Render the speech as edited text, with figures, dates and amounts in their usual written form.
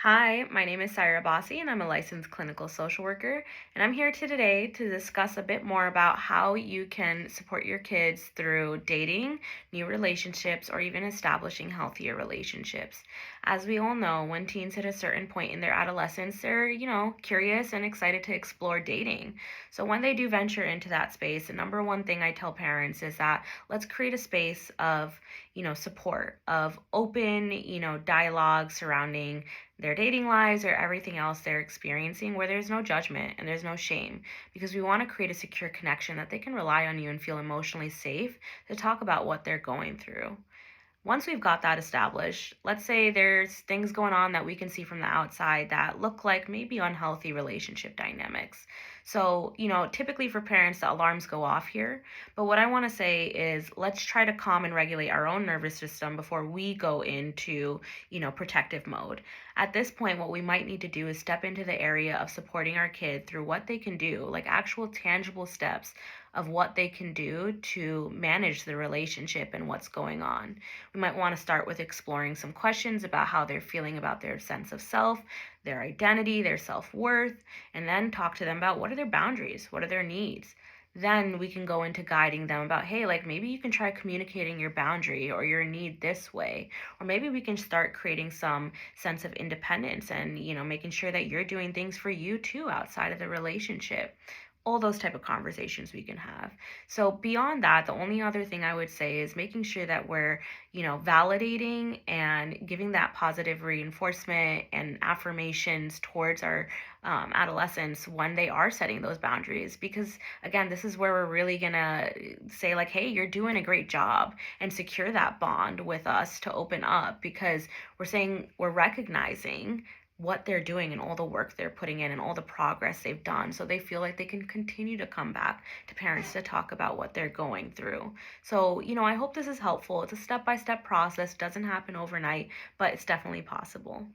Hi, my name is Sairah, and I'm a licensed clinical social worker. And I'm here today to discuss a bit more about how you can support your kids through dating, new relationships, or even establishing healthier relationships. As we all know, when teens hit a certain point in their adolescence, they're, curious and excited to explore dating. So when they do venture into that space, the number one thing I tell parents is that let's create a space of, support, of open, dialogue surrounding their dating lives or everything else they're experiencing where there's no judgment and there's no shame because we want to create a secure connection that they can rely on you and feel emotionally safe to talk about what they're going through. Once we've got that established, let's say there's things going on that we can see from the outside that look like maybe unhealthy relationship dynamics. So, typically for parents, the alarms go off here. But what I want to say is let's try to calm and regulate our own nervous system before we go into, protective mode. At this point, what we might need to do is step into the area of supporting our kid through what they can do, like actual tangible steps of what they can do to manage the relationship and what's going on. We might want to start with exploring some questions about how they're feeling about their sense of self, their identity, their self worth, and then talk to them about what are their boundaries, what are their needs. Then we can go into guiding them about, hey, like maybe you can try communicating your boundary or your need this way. Or maybe we can start creating some sense of independence and, making sure that you're doing things for you too outside of the relationship, all those type of conversations we can have. So beyond that, the only other thing I would say is making sure that we're, validating and giving that positive reinforcement and affirmations towards our adolescents when they are setting those boundaries. Because again, this is where we're really gonna say like, hey, you're doing a great job, and secure that bond with us to open up because we're recognizing what they're doing and all the work they're putting in and all the progress they've done, so they feel like they can continue to come back to parents to talk about what they're going through. So, I hope this is helpful. It's a step by step process, doesn't happen overnight, but it's definitely possible.